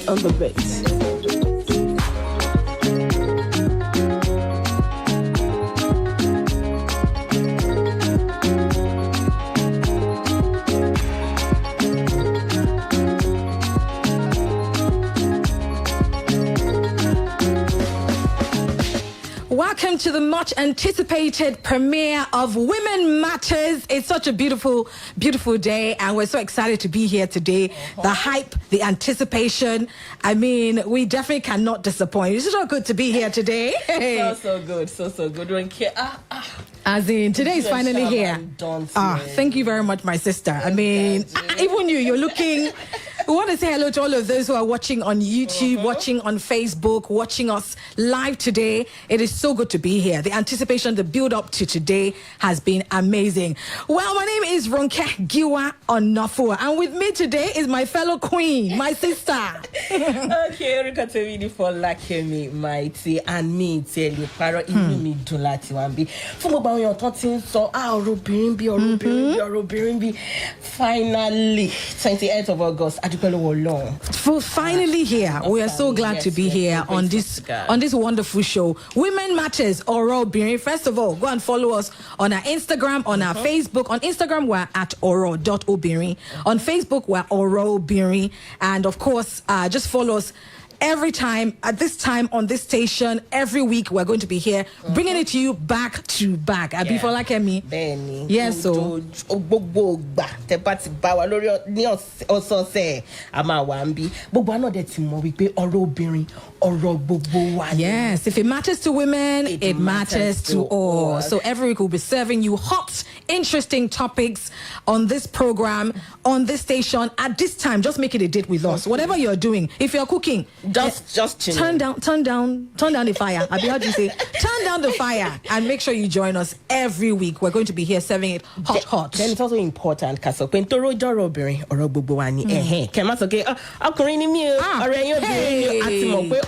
on the beat. Welcome to the much anticipated premiere of Women Matters. It's such a beautiful, beautiful day, and we're so excited to be here today. The hype, the anticipation. I mean, we definitely cannot disappoint. It's so good to be here today. So good, Ronke. As in, today is finally here. Thank you very much, my sister. I mean, even you're looking. We want to say hello to all of those who are watching on YouTube, watching on Facebook, watching us live today. It is so good to be here. The anticipation, the build-up to today has been amazing. Well, my name is Ronke Giwa Onafuwa, and with me today is my fellow queen, my sister. Okay, Rikatemi Folakemi, mighty, and me tell you, Paro, me Dulati Wambi. From about your thoughts, so Robirimbi. Finally, 28th of August. Finally here. We are so glad to be here on this wonderful show. Women Matters, Oro Biri. First of all, go and follow us on our Instagram, on our Facebook. On Instagram, we're at oro.obiri. On Facebook, we're Oro Biri. And of course, just follow us every time, at this time, on this station, every week, we're going to be here, bringing it to you back to back. Abi Folakemi. Benny. Yes, so. Yes, if it matters to women, it matters to all. So every week we'll be serving you hot, interesting topics on this program, on this station, at this time. Just make it a date with us. Whatever you're doing, if you're cooking, just turn down the fire. Abi, how do you say? Turn down the fire and make sure you join us every week. We're going to be here serving it hot. Then it's also important because when Toro Jorobiri or Robubuani, Kemasoke,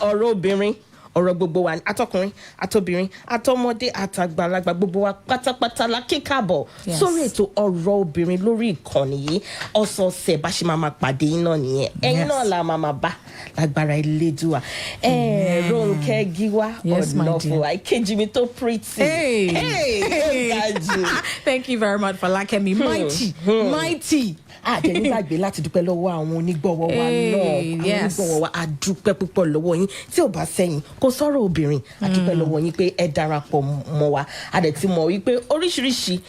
Orobiri. Ọ̀rọ̀ gbogbo wa atọkùnrin atobìnrin atọmọdé àtàgbàlagbà gbogbo wa pátápátá la kíkàbọ̀ sórí ètò ọ̀rọ̀ obìnrin lórí ìkànnì yìí ọ̀sọ̀ọ̀sẹ̀ bá ṣe máa pàdé yín náà nìyẹn ẹ̀yin náà la máa bá lágbára Elédùà Ronke Giwa Onafuwa ìkejì mi tó pretty. Thank you very much for Folakemi. Mighty. Àjẹní gbàgbé láti dúpẹ́ lọ́wọ́ àwọn onígbọ̀wọ́ wa náà onígbọ̀wọ́ wa a dúpẹ́ púpọ̀ lọ́wọ́ yín tí ò bá sẹ́yìn kò sọ̀rọ̀ obìnrin a dúpẹ́ lọ́wọ́ yín pé ẹ darapọ̀ mọ́ wa a dẹ̀ ti mọ̀ wípé oríṣiríṣi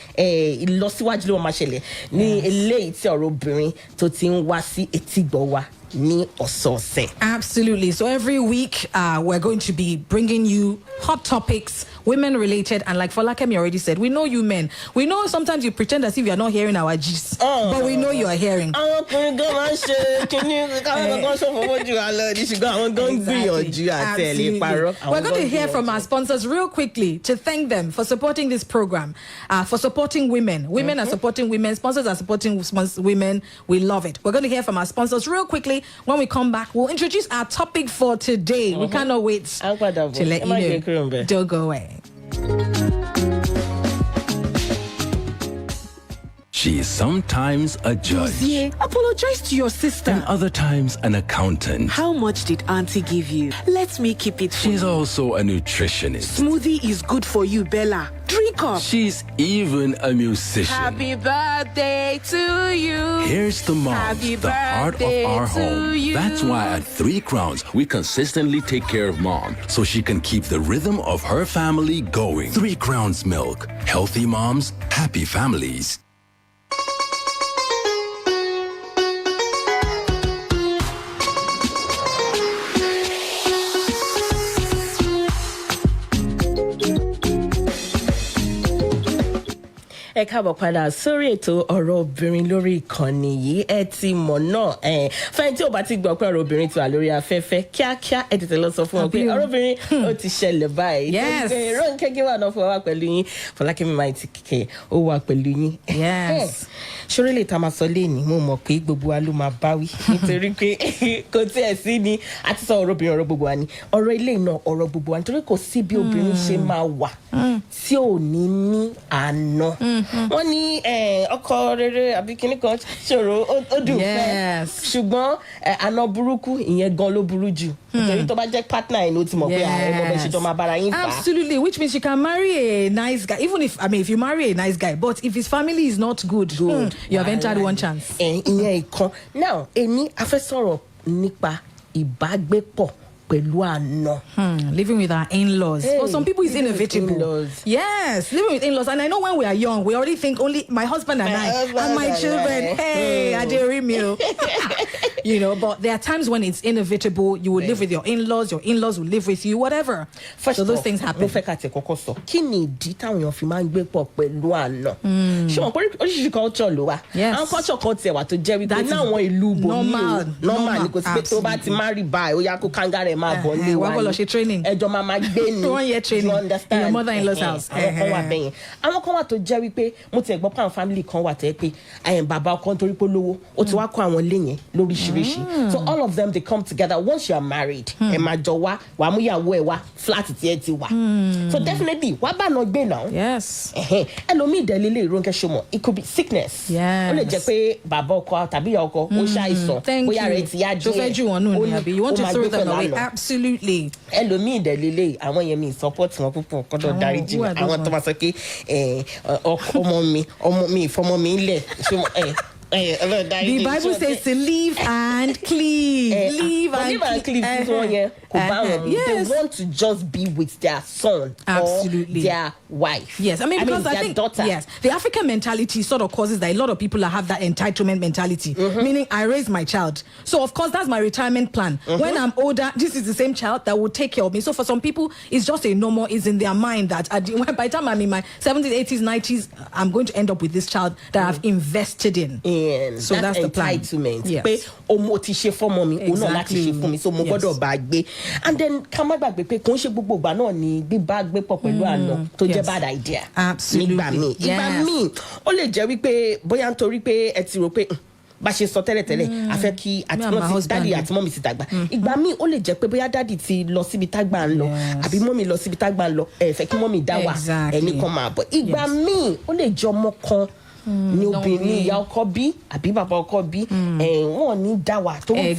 ìlọsíwájú ló máa ṣẹlẹ̀ ní eléyìí tí ọ̀rọ̀ obìnrin tó ti ń wá sí etígbọ̀ wa ní ọ̀sọ̀ọ̀sẹ̀. Absolutely. So every week we're going to be bringing you hot topics, women related, and like Folakemi already said, we know you men. We know sometimes you pretend as if you're not hearing our gist, but we know you are hearing. Absolutely. We're going to hear from our sponsors real quickly to thank them for supporting this program, for supporting women. Women are supporting women. Sponsors are supporting women. We love it. We're going to hear from our sponsors real quickly. When we come back, we'll introduce our topic for today. We cannot wait to let you know. Don't go away. She is sometimes a judge. Apologize to your sister. And other times an accountant. How much did Auntie give you? Let me keep it for She's you. also a nutritionist. Smoothie is good for you, Bella. Drink up. She's even a musician. Happy birthday to you. Here's the mom, Happy the heart of our home. you. That's why at 3 Crowns, we consistently take care of mom so she can keep the rhythm of her family going. 3 Crowns Milk. Healthy moms, happy families. ẹ káàbọ̀ padà sórí ètò ọ̀rọ̀ obìnrin lórí ìkànnì yìí ẹ ti mọ̀ náà fẹ́ni tí ò bá ti gbọ́ pé ọ̀rọ̀ obìnrin ti wà lórí afẹ́fẹ́ kíákíá ẹ tètè lọ sọ fún wọn pé ọ̀rọ̀ obìnrin ó ti ṣẹlẹ̀ báyìí. Yes. Ronke Giwa Onafuwa wà pẹ̀lú yín Folakemi mighty kìkẹ́ ó wà pẹ̀lú yín. Yes. ṣórí lè ta máa sọ léèní mo mọ̀ pé gbogbo wa ló máa báwí nítorí pé kò tiẹ̀ sí ni a ti sọ ọ̀rọ̀ obìnrin ọ̀rọ̀ gbogbo wa ni ọ̀rọ̀ ilé náà ọ̀rọ̀ gbogbo wa nítorí kò sí bí obìnrin ṣe máa wà tí ò ní ní àná wọ́n ní ọkọ rere àbí kíní kan ṣòro ó dùn fẹ́ ṣùgbọ́n àna burúkú ìyẹn gan ló burú jù nítorí tó bá jẹ́ partner ẹ̀ ló ti mọ̀ pé ọmọ bẹ́ẹ̀ ṣe jọ máa bára yín fà. Absolutely, which means you can marry a nice guy, even if you marry a nice guy, but if his family is not good, you have entered one chance. ìyẹn ìkan now èmi a fẹ́ sọ̀rọ̀ nípa ìbágbépọ̀ pẹ̀lú àna. Living with our in-laws. For some people, it's inevitable. In-laws. Yes, living with in-laws. And I know when we are young, we already think only my husband and I and my children. Hey, Aderimio. You know, but there are times when it's inevitable. You will live with your in-laws will live with you, whatever. So those things happen. Mo fẹ́ ká tẹ̀ kọ́kọ́ sọ kí ni ìdí táwọn èèyàn fi máa ń gbé pọ̀ pẹ̀lú àna. ṣé wọn pé oríṣiríṣi culture ló wà. àwọn culture kan tiẹ̀ wà tó jẹ́ wípé náwọn ìlú bòmí normal ni kò sí pé tó bá ti marry by ó yá kó kángára ẹ̀ máa bọ̀ ní wa ni training ẹjọ́ máa gbé ni 1 year training you understand in your mother-in-law's house. àwọn kan wà bẹ́yẹn àwọn kan wà tó jẹ́ wípé mo ti gbọ́ pé àwọn family kan wà tẹ́ pé bàbá ọkọ nítorí pé lówó ó ti wá kó àwọn ilé yẹn lóríṣiríṣi so all of them they come together once you are married ẹ máa jọ wá wàá mú ìyàwó ẹ wá flat tí ẹ ti wà so definitely wàá bá náà gbé náà ẹlòmíì dẹ̀lélẹ̀ Ronke ṣọmọ it could be sickness ó lè jẹ́ pé bàbá ọkọ tàbí ìyá ọkọ ó ṣàìsàn bóyá rẹ̀ ti yá díẹ̀ you want to throw them away. Absolutely. ẹlòmíì ìdẹ̀lélẹ̀ àwọn yẹn mi support wọn púpọ̀ kọ́dọ̀ dáríjì àwọn tó máa sọ pé ọmọ mi ìfọmọ mi lẹ̀ the Bible says to leave and cleave. Leave and cleave. They want to just be with their son or their wife. Yes, I mean because I think daughter. Yes, the African mentality sort of causes that a lot of people have that entitlement mentality, meaning I raised my child, so of course that's my retirement plan. When I'm older, this is the same child that will take care of me. So for some people, it's just a normal. It's in their mind that by the time I'm in my 70s, 80s, 90s, I'm going to end up with this child that I've invested in. So that's the plan. Pé ọmọ ti ṣe fọ́mọ mi òun náà láti ṣe fún mi so mo gbọ́dọ̀ bá gbé and then ká má gbàgbé pé kò ń ṣe gbogbo ìgbà náà ni gbígbá gbé pọ̀ pẹ̀lú àná tó jẹ́ bad idea. Absolutely. ìgbà míì ó lè jẹ́ wípé bóyá nítorí pé ẹ ti rò pé bá ṣe sọ tẹ́lẹ̀tẹ́lẹ̀ a fẹ́ kí dádì àti mọ́mì ti dàgbà ìgbà míì ó lè jẹ́ pé bóyá dádì ti lọ síbi tágbà ń lọ àbí mọ́mì lọ síbi tágbà ń lọ ẹ fẹ́ kí mọ́mì dá wà ẹnì kan máa bọ̀ ìgbà míì ó lè jẹ́ ọmọ kan ní obìnrin ìyá ọkọ bí àbí bàbá ọkọ bí wọn ní dá wà tó mọ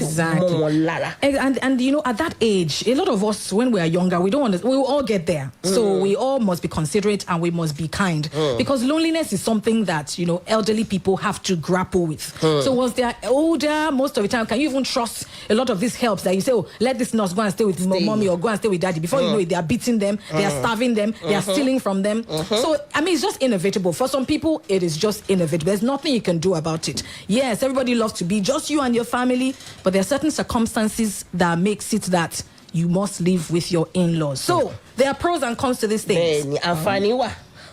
wọn lára. And you know at that age a lot of us when we are younger we don't understand, we will all get there so we all must be considerate and we must be kind because loneliness is something that you know elderly people have to grapple with. So once they are older most of the time can you even trust a lot of these helps that you say oh let this nurse go and stay with mommy or go and stay with daddy before you know it they are beating them they are starving them they are stealing from them. So I mean it's just inevitable for some people it is just inevitable. There's nothing you can do about it. Yes, everybody loves to be just you and your family, but there are certain circumstances that makes it that you must live with your in-laws. So there are pros and cons to these things.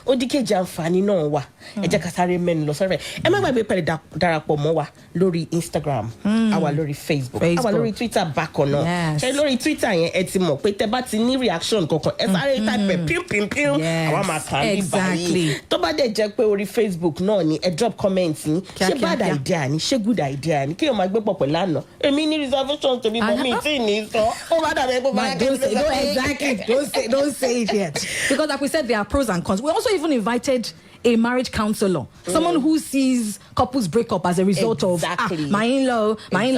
Ó di kejì àǹfààní náà wà ẹ jẹ́ ká sáré mẹ́nu lọ sọ́rọ̀ ẹ má gbàgbé pẹ̀lú darapọ̀ mọ́ wa lórí Instagram àwa lórí Facebook àwa lórí Twitter bákan náà ṣe lórí Twitter yẹn ẹ ti mọ̀ pé tẹ́ bá ti ní reaction kankan ẹ sáré type pim àwa máa kàn án bí báyìí tó bá dẹ̀ jẹ́ pé orí Facebook náà ni ẹ drop comment yín ṣé bad idea ni ṣé good idea ni kí o máa gbé pọ̀ pẹ̀lú àná èmi ní reservation tèmi bọ̀ mí tí ní sọ ó bá dàbí ẹgbẹ́ bá don't say it yet because like we said there are pros and cons. We also even invited a marriage counselor, someone who sees couples break up as a result of my in-law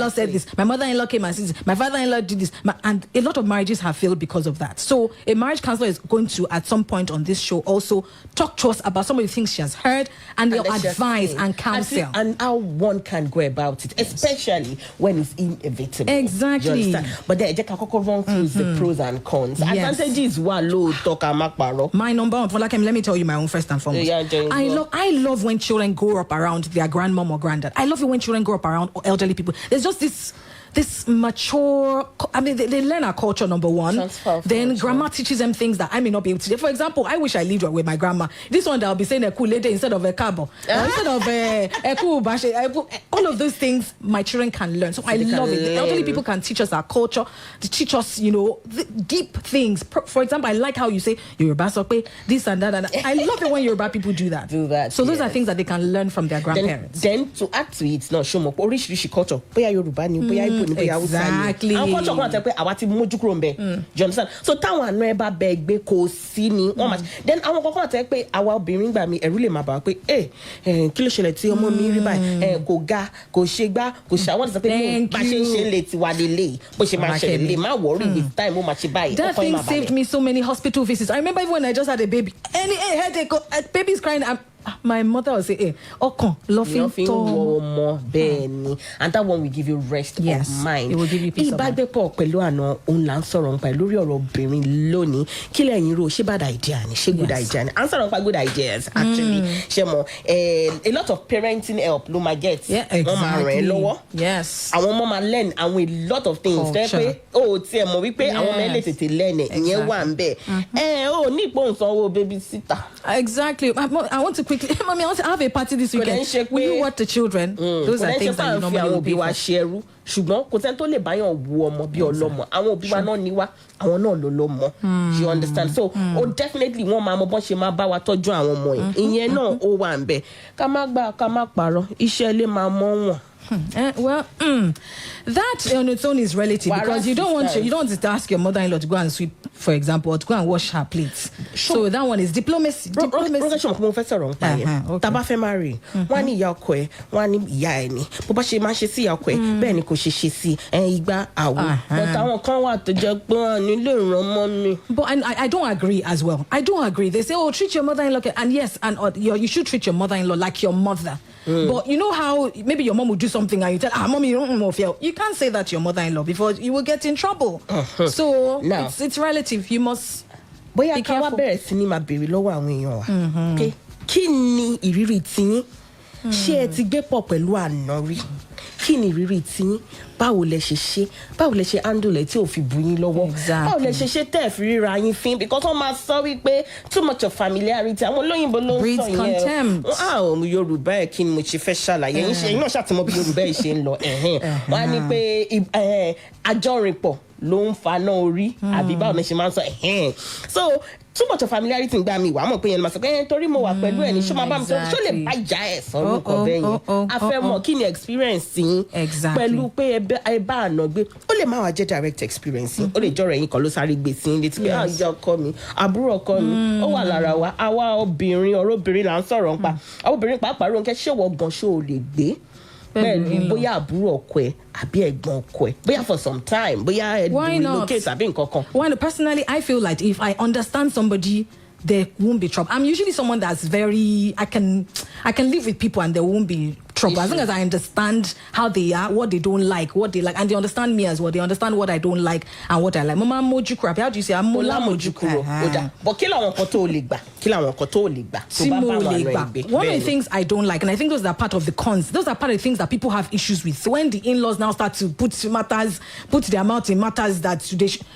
said this, my mother-in-law came and said this, my father-in-law did this, and a lot of marriages have failed because of that. So a marriage counselor is going to at some point on this show also talk to us about some of the things she has heard and they'll advise and counsel and how one can go about it, especially when it's inevitable. Exactly. You understand? But then I can run through the pros and cons. Advantages one low talk amakparo. My number one, Folakemi, let me tell you my own first and foremost. I love when children grow up around their grandmom or granddad. I love it when children grow up around elderly people. There's just this mature, I mean, they learn our culture, number one. Then grandma teaches them things that I may not be able to do. For example, I wish I lived with my grandma. This one that I'll be saying a cool lady instead of a cabo. Instead of a cool bash. All of those things my children can learn. So I love it. The elderly people can teach us our culture, to teach us, you know, deep things. For example, I like how you say, Yoruba sope, this and that. And I love it when Yoruba people do that. So those are things that they can learn from their grandparents. Then to add to it, no, show me, Rishi culture, boya Yoruba ni, boya pè ní bóyá Hausa ni. Exactly. Àwọn culture kan àti pé àwa ti mójú kúrò ńbẹ̀. Do you understand? So táwọn àna ẹ bá bẹ gbé kò sí ni wọ́n máa. Then àwọn kankan àti pé àwa obìnrin gbà mí ẹ̀rù lè máa bà wá pé kí ló ṣẹlẹ̀ tí ọmọ mi rí báyìí kò ga kò ṣe gbá kò ṣe àwọn ìsọpẹ́ ní bá ṣe ń ṣe lè tiwa lélẹ̀ bó ṣe máa ṣẹlẹ̀ lè má worry with time ó máa ṣe báyìí. That thing saved me so many hospital visits. I remember even when I just had a baby, any headache, baby's crying. My mother would say, "Okon, loving more Benny," and that one will give you rest of mind. It will give you peace of mind. Ìbágbépọ̀ pẹ̀lú àna òun là ń sọ̀rọ̀ nípa lórí ọ̀rọ̀ obìnrin lónìí. Kí lẹ́yìn rò ṣé bad idea ni ṣé good idea ni? À ń sọ̀rọ̀ nípa good ideas actually. Ṣé mo a lot of parenting help ló máa get. Wọ́n máa ràn ẹ́ lọ́wọ́. Yes. Àwọn ọmọ máa learn àwọn a lot of things. Tẹ́ pé o tiẹ̀ mọ̀ wípé àwọn ọmọ ẹ lè tètè learn ẹ̀ ìyẹn wà ń bẹ̀. O ní ìpòǹsanwó babysitter. Exactly. I want to quickly, Mommy, I want to have a party this weekend. Will you watch the children? Those are things that you normally pay for. Ṣùgbọ́n kò sẹ́ni tó lè báyàn wo ọmọ bí ọlọ́mọ àwọn òbí wa náà ní wá àwọn náà ló lọ́mọ you understand so definitely wọ́n máa mọ bọ́n ṣe máa bá wa tọ́jú àwọn ọmọ yìí ìyẹn náà ó wà ń bẹ̀ ká má gbà ká má parọ́ iṣẹ́ ilé máa mọ́ wọn. That on its own is relative because you don't want to ask your mother-in-law to go and sweep, for example, or to go and wash her plates. So that one is diplomacy. Rọ́kẹ́sọ̀ mo fẹ́ sọ̀rọ̀ nípa yẹn. Tá bá fẹ́ marry, wọ́n á ní ìyá ọkọ ẹ̀, wọ́n á ní ìyá ẹ̀ ni. Bó bá ṣe máa ṣe sí ìyá ọkọ ẹ̀, bẹ́ẹ̀ ni kò ṣe ṣe sí ìgbà àwọ̀. But àwọn kan wà tó jẹ́ pé wọ́n nílé ìrànmọ́ mi. But I don't agree as well. I don't agree. They say, treat your mother-in-law, and yes, and you should treat your mother-in-law like your mother. But you know how maybe your mom will do something and you tell, mommy, you don't know if you can't say that to your mother-in-law before you will get in trouble. So it's relative. You must be careful. Bóyá ká wá bẹ̀rẹ̀ sí ní máa béèrè lọ́wọ́ àwọn èèyàn wa. Okay, kí ni ìrírí tiyín? Ṣé ẹ ti gbé pọ̀ pẹ̀lú àná rí? Kí ni ìrírí tiyín? Báwo lẹ ṣe ṣe? Báwo lẹ ṣe handle ẹ̀ tí ò fi bù yín lọ́wọ́? Báwo lẹ ṣe ṣe tẹ́ ẹ̀ fi ríra yín fín? Because wọ́n máa sọ wípé too much of familiarity. Àwọn olóyìnbó ló ń sọ yẹn. Yorùbá ẹ̀ kí ni mo ṣe fẹ́ ṣàlàyé? Ẹ̀yin náà ṣàtìmọ́ bí Yorùbá ẹ̀ ṣe ń lọ. Wọ́n á ní pé àjọrìnpọ̀ ló ń faná orí àbí báwo ni ṣe máa ń sọ. So too much of familiarity ń gbà mí wà á mọ̀ pé yẹn ló máa sọ pé torí mo wà pẹ̀lú ẹ̀ ní ṣó máa bá mi sọ ṣó lè bá ìjà ẹ̀ sọ orúkọ bẹ́ẹ̀ yẹn a fẹ́ mọ̀ kí ni experience yín pẹ̀lú pé ẹ bá àná gbé ó lè má wá jẹ́ direct experience yín ó lè jọ̀rọ̀ ẹ̀yin kan ló sáré gbé sí létí pé ìyá ọkọ mi àbúrò ọkọ mi ó wà lára wa àwa obìnrin ọ̀rọ̀ obìnrin là ń sọ̀rọ̀ nípa àwọn obìnrin pàápàá Ronke ṣé wọ́n gan ṣó o lè gbé pẹ̀lú bóyá àbúrò ọkọ ẹ̀ àbí ẹ̀gbọ́n ọkọ ẹ̀ bóyá for some time bóyá relocate àbí nǹkan kan. Well, personally, I feel like if I understand somebody, there won't be trouble. I'm usually someone that's very I can live with people and there won't be trouble as long as I understand how they are, what they don't like, what they like, and they understand me as well. They understand what I don't like and what I like. Mama mojukuro. How do you say? I'm mola mojukuro. But kill àwọn nǹkan tó lè gbà. Kill àwọn nǹkan tó lè gbà. One of the things I don't like, and I think those are part of the cons. Those are part of the things that people have issues with. So when the in-laws now start to put their mouth in matters that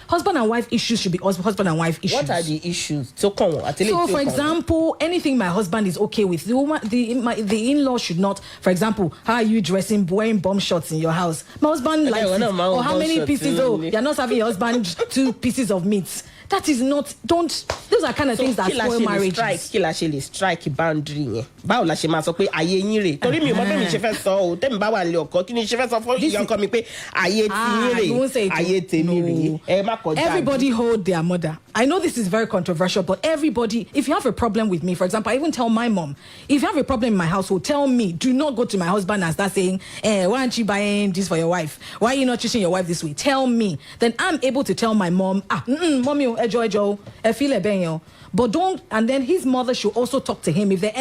husband and wife issues should be husband and wife issues. What are the issues? So for example, anything my husband is okay with, the in-law should not. For example, how are you dressing, wearing bomb shots in your house? My husband likes it. Or how many pieces? You're not serving your husband 2 pieces of meat. That is not. Those are kind of things that spoil marriages. Kí la ṣe lè strike boundary yẹn. Báwo la ṣe máa sọ pé ayé yín rè. Torí mi ò mọ̀ bí mi ṣe fẹ́ sọ o. Tẹ́mi bá wà nílé ọkọ kí ni ṣe fẹ́ sọ fún ìyá ọkọ mi pé ayé ti yín rè. Ayé tèmi rè. Ẹ má kọjá. Everybody hold their mother. I know this is very controversial, but everybody, if you have a problem with me, for example, I even tell my mom, if you have a problem in my household, tell me. Do not go to my husband and start saying, why aren't you buying this for your wife? Why are you not treating your wife this way? Tell me. Then I'm able to tell my mom, mommy, ejo, I feel a bang. But don't, and then his mother should also talk to him if there's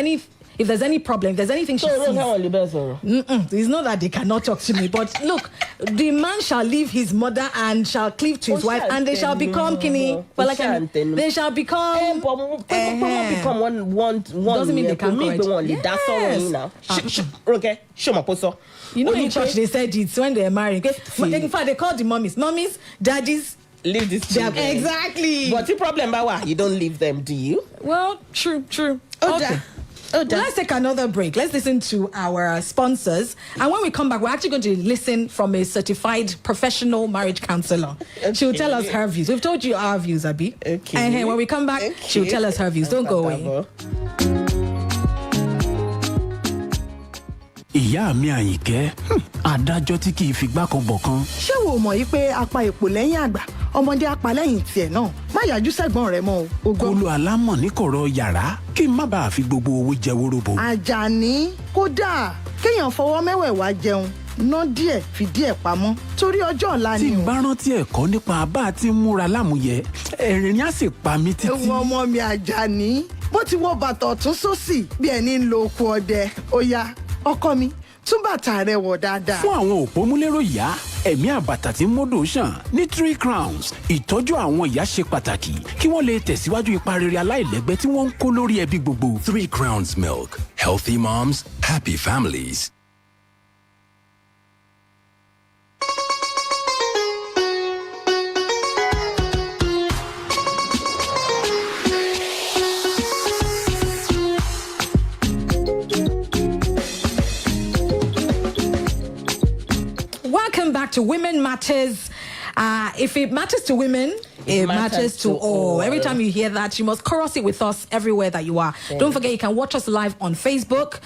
any problem, if there's anything she sees. It's not that they cannot talk to me, but look, the man shall leave his mother and shall cleave to his wife, and they shall become kini. They shall become. Become one. Doesn't mean they can't correct. Yes. Okay, show my poso. You know, in church they said it's when they're married. In fact, they call the mommies, daddies. Leave this children. Exactly. But the problem, you don't leave them, do you? Well, true. Okay. Let's take another break. Let's listen to our sponsors. And when we come back, we're actually going to listen from a certified professional marriage counselor. Okay. She'll tell us her views. We've told you our views, Abby. Okay. And when we come back, she'll tell us her views. Don't go away. ìyá mi Àyìnkẹ́ adájọ́ tí kì í fi gbá kan bọ̀ kan. ṣé wo mọ̀ yìí pé apá èpò lẹ́yìn àgbà ọmọdé apá lẹ́yìn tiẹ̀ náà má yájú sẹ́gbọ́n rẹ̀ mọ́ o. Olú alámọ̀ ní kọ̀rọ̀ yàrá kí n má bàa fi gbogbo owó jẹ wóróbo. Àjàní kódà kéèyàn fọwọ́ mẹ́wẹ̀ẹ̀wá jẹun ná díẹ̀ fi díẹ̀ pamọ́ torí ọjọ́ ọ̀la ni o. tí n bá rántí ẹ̀kọ́ nípa bá a ti múra lámúyẹ ẹ̀rín á sì pa mí títí. ewu ọmọ mi Àjàní bó ti wọ bàtà ọ̀tún sósì bí ẹni ń lo oko ọdẹ ó yá ọkọ mi tún bàtà rẹ wọ̀ dáadáa. fún àwọn òpómúlérò ìyá ẹ̀mí àbàtà tí módò ṣàn ní 3 crowns ìtọ́jú àwọn ìyá ṣe pàtàkì kí wọ́n lè tẹ̀síwájú ipa rere aláìlẹ́gbẹ́ tí wọ́n ń kó lórí ẹbí gbogbo. 3 crowns milk. Healthy moms, happy families. Welcome back to Women Matters. If it matters to women, it matters to all. Every time you hear that, you must chorus it with us everywhere that you are. Don't forget, you can watch us live on Facebook.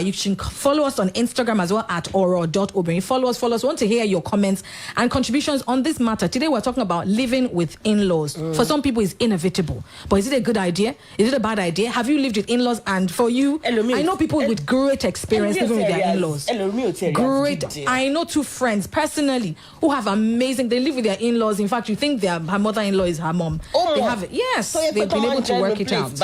You can follow us on Instagram as well at oro.obìnrin. Follow us. We want to hear your comments and contributions on this matter. Today, we're talking about living with in-laws. For some people, it's inevitable. But is it a good idea? Is it a bad idea? Have you lived with in-laws? And for you, I know people with great experience living with their in-laws. Great. I know 2 friends personally who have amazing. They live with their in-laws. In fact, you think her mother-in-law is her mom. They have it. Yes, so they've been able to work it out.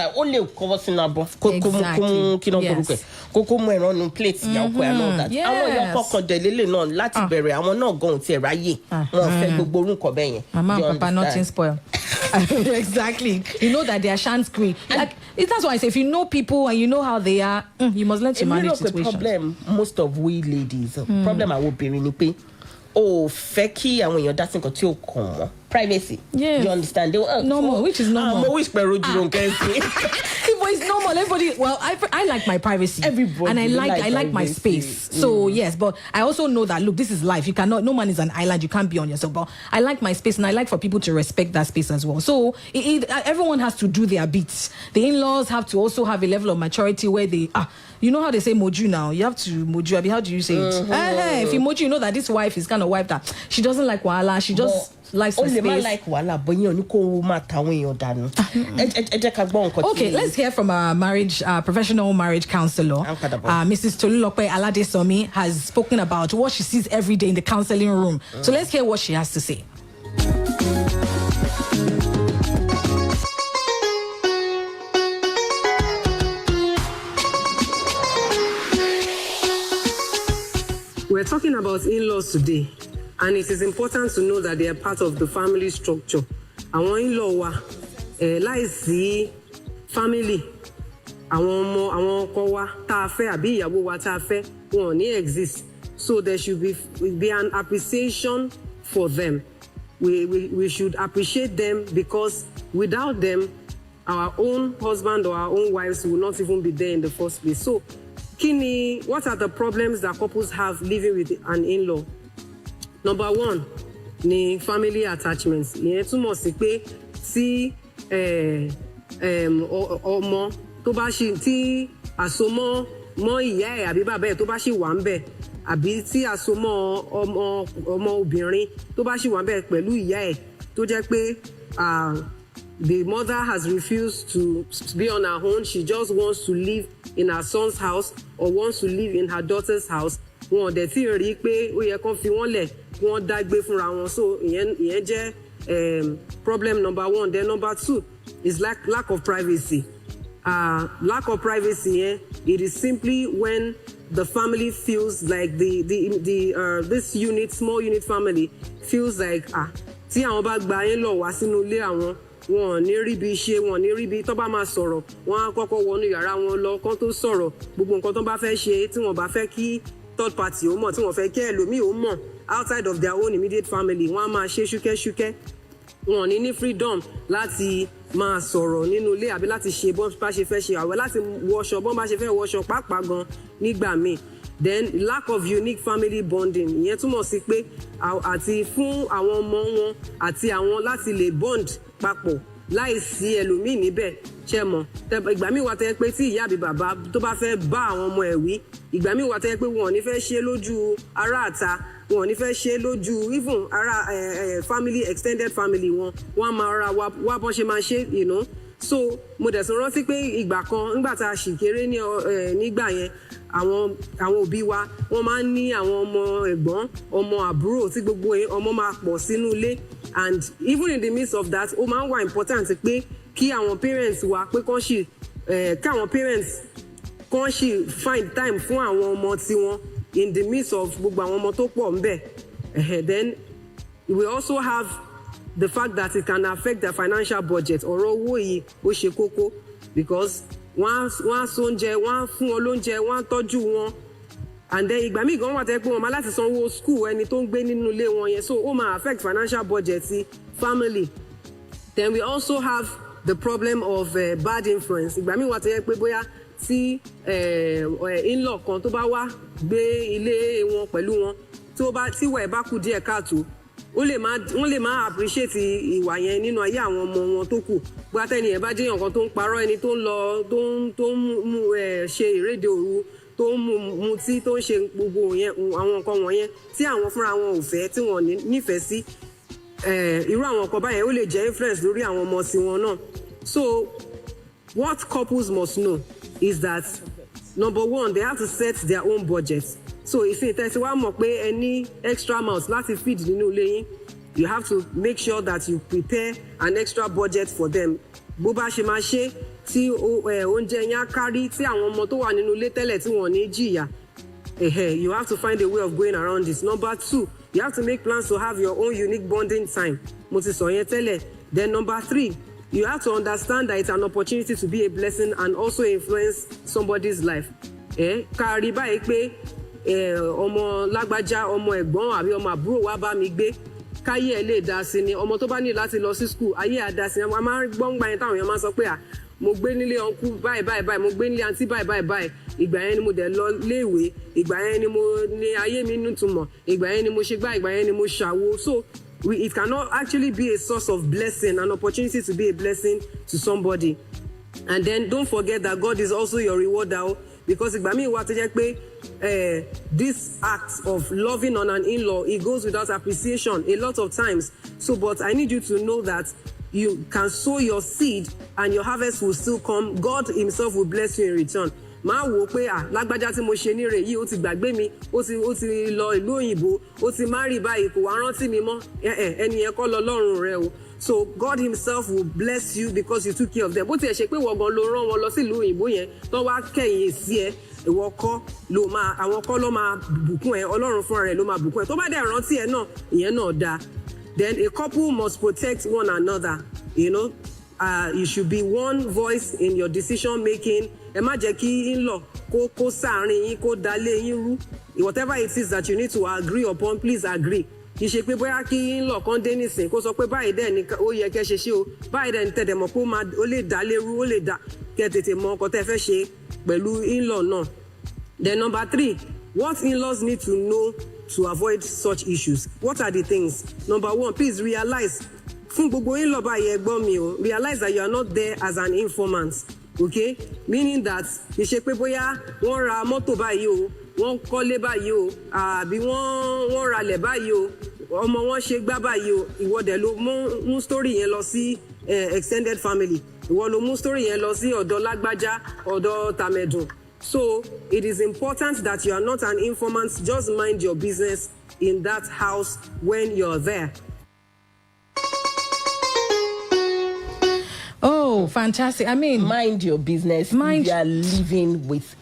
Mama and Papa nothing spoil. Exactly. You know that they are shan't-screen. Like, that's why I say if you know people and you know how they are, you must learn to manage situations. Problem most of we ladies. Problem I will be in the feki and when you're dancing got your come privacy. Yeah. You understand? Normal, which is normal. I'm always but it's normal. Everybody, well, I like my privacy. Everybody. And I like my space. So yes, but I also know that look, this is life. You cannot, no man is an island, you can't be on yourself. But I like my space and I like for people to respect that space as well. So everyone has to do their bits. The in-laws have to also have a level of maturity where they you know how they say moju now? You have to moju. I mean, how do you say it? If you moju, you know that this wife is kind of wife that she doesn't like wahala. She just likes the space. Only like wahala, but you Okay, let's hear from our professional marriage counselor. Mrs. Tolulope Aladesomi has spoken about what she sees every day in the counseling room. So let's hear what she has to say. We're talking about in-laws today, and it is important to know that they are part of the family structure. Àwọn in-law wa, láìsí family, àwọn ọmọ, àwọn ọkọ wa tá a fẹ́ àbí ìyàwó wa tá a fẹ́, wọn ò ní exist. So there should be an appreciation for them. We should appreciate them because without them, our own husband or our own wives will not even be there in the first place. So, what are the problems that couples have living with an in-law? Number 1, ni family attachments. Ìyẹn túmọ̀ sí pé tí ọmọ tó bá ṣì tí àsomọ́ mọ́ ìyá ẹ̀ àbí bàbá ẹ̀ tó bá ṣì wà ń bẹ̀ àbí tí àsomọ́ ọmọ obìnrin tó bá ṣì wà ń bẹ̀ pẹ̀lú ìyá ẹ̀ tó jẹ́ pé the mother has refused to be on her own. She just wants to live in her son's house or wants to live in her daughter's house. Wọn dẹ̀ tí rí pé ó yẹ kán fi wọ́n lẹ̀ kí wọ́n dágbé fúnra wọn. So ìyẹn jẹ́ problem number 1. Then number 2 is lack of privacy. Lack of privacy, it is simply when the family feels like this small unit family feels like tí àwọn bá gba yín lọ wá sínú ilé àwọn wọn ní rí bí ṣe wọn ní rí bí tó bá máa sọ̀rọ̀ wọn á kọ́kọ́ wọnú yàrá wọn lọ kán tó sọ̀rọ̀ gbogbo nǹkan tó bá fẹ́ ṣe tí wọ́n bá fẹ́ kí third party ó mọ̀ tí wọ́n fẹ́ kí ẹlòmíì ó mọ̀ outside of their own immediate family wọ́n á máa ṣe ṣúkẹ́ṣúkẹ́ wọn ní freedom láti máa sọ̀rọ̀ nínú ilé àbí láti ṣe bọ́n bá ṣe fẹ́ ṣe àwẹ̀ láti wọṣọ bọ́n bá ṣe fẹ́ wọṣọ pàápàá gan nígbà míì. Then lack of unique family bonding ìyẹn túmọ̀ sí pé àti fún àwọn ọmọ wọn àti àwọn láti lè bond papọ̀ láìsí ẹlòmíì níbẹ̀ ṣe mọ̀ ìgbà míì wà tẹ́ pé tí ìyá àbí bàbá tó bá fẹ́ bá àwọn ọmọ ẹ̀ wí ìgbà míì wà tẹ́ pé wọn ò ní fẹ́ ṣe lójú ará àta wọn ò ní fẹ́ ṣe lójú even ará family extended family wọn á máa ra wá bọ́n ṣe máa ṣe you know. So mo dẹ̀ tún rántí pé ìgbà kan nígbà tá a ṣì kéré nígbà yẹn àwọn òbí wa wọ́n máa ń ní àwọn ọmọ ẹ̀gbọ́n ọmọ àbúrò tí gbogbo ọmọ máa pọ̀ sínú ilé and even in the midst of that ó máa ń wà important pé kí àwọn parents wa pé káwọn parents kàn ṣì find time fún àwọn ọmọ tiwọn in the midst of gbogbo àwọn ọmọ tó pọ̀ ńbẹ̀ then we also have the fact that it can affect their financial budget ọ̀rọ̀ owó yìí ó ṣe kókó because wọ́n á sóúnjẹ wọ́n á fún wọn lóúnjẹ wọ́n á tọ́jú wọn and then ìgbà míì gan wà tẹ́ pé wọ́n máa láti sanwó school ẹni tó ń gbé nínú ilé wọn yẹn so ó máa affect financial budget ti family. Then we also have the problem of bad influence ìgbà míì wà tẹ́ pé bóyá tí in-law kan tó bá wá gbé ilé wọn pẹ̀lú wọn tí wẹ̀ bá kù díẹ̀ káàtó wọ́n lè máa appreciate ìwà yẹn nínú ayé àwọn ọmọ wọn tó kù bóyá tẹ́ni ẹ̀ bá jẹ́ èèyàn kan tó ń parọ́ ẹni tó ń lọ tó ń ṣe ìrédè òru tó ń mutí tó ń ṣe gbogbo àwọn nǹkan wọ̀nyẹn tí àwọn fúnra wọn ò fẹ́ tí wọ́n nífẹ̀ẹ́ sí irú àwọn nǹkan báyẹn ó lè jẹ́ influence lórí àwọn ọmọ tiwọn náà. So what couples must know is that number one they have to set their own budget. So ìsìn tẹ́sí wá mọ̀ pé ẹ ní extra mouth láti feed nínú ilé yín you have to make sure that you prepare an extra budget for them bó bá ṣe máa ṣe tí oúnjẹ yẹn á kárí tí àwọn ọmọ tó wà nínú ilé tẹ́lẹ̀ tí wọ́n ní jìyà you have to find a way of going around this. Number two you have to make plans to have your own unique bonding time mo ti sọ yẹn tẹ́lẹ̀. Then number three you have to understand that it's an opportunity to be a blessing and also influence somebody's life. Kárí báyìí pé ọmọ lágbájá ọmọ ẹ̀gbọ́n àbí ọmọ àbúrò wa bá mi gbé káyé ẹ̀ lè dá sí ni ọmọ tó bá ní láti lọ sí school ayé àdá sí ni a máa ń gbọ́ngbà yẹn táwọn èèyàn máa ń sọ pé mo gbé nílé ọkú báyìí báyìí mo gbé nílé àǹtí báyìí ìgbà yẹn ni mo dẹ̀ lọ léèwé ìgbà yẹn ni mo ní ayé mi nítumọ̀ ìgbà yẹn ni mo ṣe gbá ìgbà yẹn ni mo ṣàwo. So it cannot actually be a source of blessing, an opportunity to be a blessing to somebody. And then don't forget that God is also your rewarder because ìgbà míì wà tó jẹ́ pé this act of loving on an in-law it goes without appreciation a lot of times. So but I need you to know that you can sow your seed and your harvest will still come. God himself will bless you in return. Máa wò pé lágbájá tí mo ṣe níre yìí ó ti gbàgbé mi ó ti lọ ìlú òyìnbó ó ti marry báyìí kò wá rántí mi mọ́ ẹni yẹn kọ́ lọ lọ́rùn rẹ o. So God himself will bless you because you took care of them. Bó tiẹ̀ ṣe pé wọ̀gàn ló rán wọn lọ sí ìlú òyìnbó yẹn tó wá kẹ̀yìn sí ẹ ìwọ kọ́ àwọn kọ́ ló máa bùkún ẹ Ọlọ́run fúnra rẹ̀ ló máa bùkún ẹ tó bá dẹ̀ rántí ẹ náà ìyẹn náà dáa. Then a couple must protect one another, you know. You should be one voice in your decision making. Ẹ má jẹ́ kí in-law kó sáàrin yín kó dalé yín rú. Whatever it is that you need to agree upon, please agree. Kì í ṣe pé bóyá kí in-law kan dé nísìn kó sọ pé báyìí dẹ̀ ni ó yẹ kẹ́ ṣe ṣe o báyìí dẹ̀ ni tẹ̀dẹ̀ mọ̀ pé ó lè dalé rú ó lè kẹ́ tètè mọ ọkọ tẹ́ fẹ́ ṣe pẹ̀lú in-law náà. Then number three, what in-laws need to know to avoid such issues. What are the things? Number one, please realize fún gbogbo in-law báyìí ẹ̀gbọ́n mi o realize that you are not there as an informant, okay? Meaning that kì í ṣe pé bóyá wọ́n ra mọ́tò báyìí o wọ́n kọ́lé báyìí o àbí wọ́n ralẹ̀ báyìí o ọmọ wọn ṣe gbá báyìí o ìwọ dẹ̀ ló mú story yẹn lọ sí extended family ìwọ ló mú story yẹn lọ sí ọ̀dọ̀ lágbájá ọ̀dọ̀ tàmẹ̀dùn. So it is important that you are not an informant. Just mind your business in that house when you're there. Oh, fantastic. I mean, mind your business. You are living with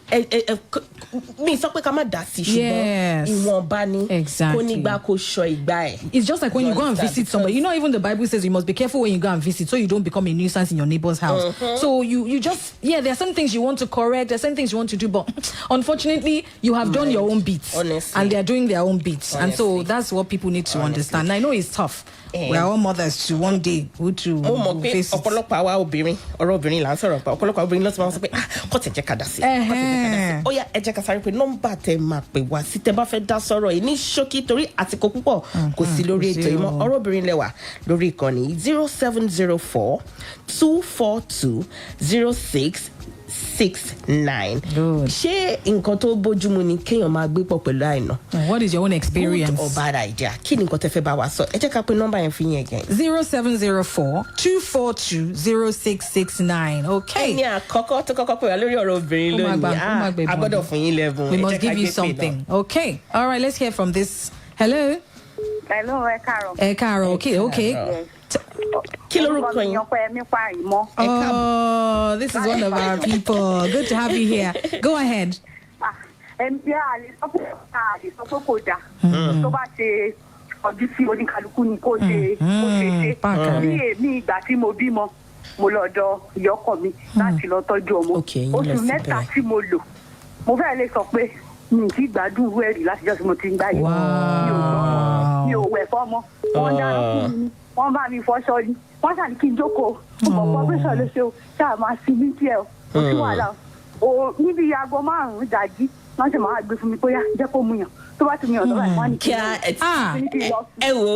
mi sọ pé ká má dá sí ṣùgbọ́n ìwọ̀nba ni kò ní gbà kó ṣọ́ ìgbà ẹ̀. It's just like when you go and visit somebody. You know, even the Bible says you must be careful when you go and visit so you don't become a nuisance in your neighbor's house. So you just, there are some things you want to correct, there are some things you want to do, but unfortunately, you have done your own bits. Honestly. And they are doing their own bits. Honestly. And so that's what people need to understand. I know it's tough. We are all mothers to one day go to face it. ọ̀pọ̀lọpọ̀ àwa obìnrin ọ̀rọ̀ obìnrin là ń sọ̀rọ̀ pa ọ̀pọ̀lọpọ̀ obìnrin ló ti máa ń sọ pé kò tẹ̀ jẹ́ ká dá sí ó yá ẹ jẹ́ ká sáré pé nọ́mbà tẹ máa pè wá sí tẹ bá fẹ́ dá sọ̀rọ̀ yìí ní ṣókí torí àsìkò púpọ̀ kò sí lórí ètò ìmọ̀ ọ̀rọ̀ obìnrin lẹ́wà lórí ìkànnì 0704 242 0669. ṣé nǹkan tó bójúmu ni kéèyàn máa gbé pọ̀ pẹ̀lú àìná. What is your own experience? Good or bad idea? Kí ni nǹkan tẹ́ fẹ́ bá wa sọ? Ẹ jẹ́ ká pe nọ́mbà yẹn fún yín again. 0704-242-0669. Okay. Ẹni àkọ́kọ́ tó kọ́kọ́ pè wá lórí ọ̀rọ̀ obìnrin lónìí. A gbọ́dọ̀ fún yín lẹ́bùn. We must give you something. Okay. All right, let's hear from this. Hello. Hello, ẹ káàárọ̀. Ẹ káàárọ̀. Okay, okay. Kí lorúkọ yín? Oh, this is one of our people. Good to have you here. Go ahead. Ẹnbí àlè sọ pé kò dáa. Tó bá ṣe ọdún sí oníkálukú ni kò ṣe ṣe. Ní èmi ìgbà tí mo bímọ, mo lọ ọ̀dọ̀ ìyọkọ mi láti lọ tọ́jú ọmọ. Oṣù mẹ́ta tí mo lò, mo fẹ́ lè sọ pé mi kì í gbádùn wẹ́rì láti jọ́ sí mo ti ń gbáyé. Mi ò wẹ̀ fọ́mọ. Wọ́n dáná fún mi. Wọ́n bá mi fọṣọ ni wọ́n ṣàní kí n jókòó ọmọ pọ́pẹ́sọ̀ ló ṣe o ṣáà máa sí ní tiẹ̀ o kò sí wàhálà o níbi aago 5 ìdájí wọ́n ṣe máa gbé fún mi bóyá jẹ́ kó mu yàn tó bá ti mu yàn lọ́wọ́ ẹ̀ wọ́n ní kí ẹ wo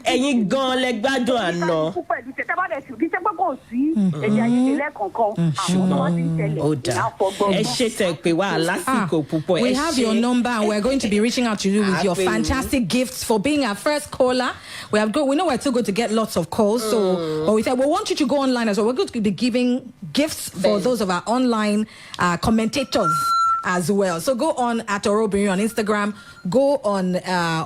ẹ̀yin gan lẹ gbádùn àná. pẹ̀lú tẹ tábà dẹ̀ sí kí sẹ́gbẹ́ kò sí èdè àyèdè lẹ́ẹ̀kọ̀ọ̀kan àwọn tó wá sí ìṣẹ̀lẹ̀ ìyàfọ̀gbọ̀n. Ẹ ṣe tẹ̀ pé wá lásìkò púpọ̀. We have your number and we're going to be reaching out to you with your fantastic gifts for being our first caller. We know we're still going to get lots of calls, but we said we want you to go online as well. We're going to be giving gifts for those of our online commentators as well. So go on at Orobiri on Instagram, go on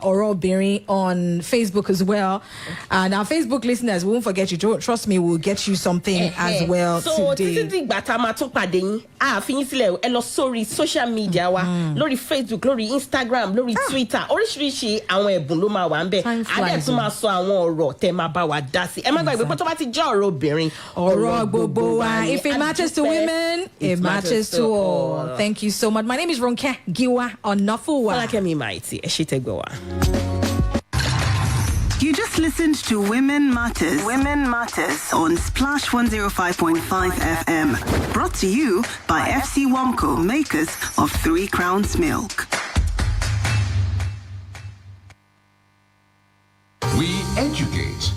Orobiri on Facebook as well. And our Facebook listeners, we won't forget you. Trust me, we'll get you something as well today. So títí dìgbà tá a máa tún pàdé yín fi yín sílẹ̀ ẹ lọ sórí social media wa lórí Facebook, lórí Instagram, lórí Twitter, oríṣiríṣi àwọn ẹ̀bùn ló máa wà ń bẹ̀. Adé tún máa sọ àwọn ọ̀rọ̀ tẹ́ máa bá wa dá sí. Ẹ má gbàgbé pé tó bá ti jẹ́ ọ̀rọ̀ obìnrin. Ọ̀rọ̀ gbogbo wa. If it matters to women, it matters to all. Thank you so much. My name is Ronke, Giwa, Onafuwa. Folakemi Mighty, Eshitegwa. You just listened to Women Matters. Women Matters on Splash 105.5 FM. Brought to you by FC Wamco, makers of 3 Crowns Milk. We educate.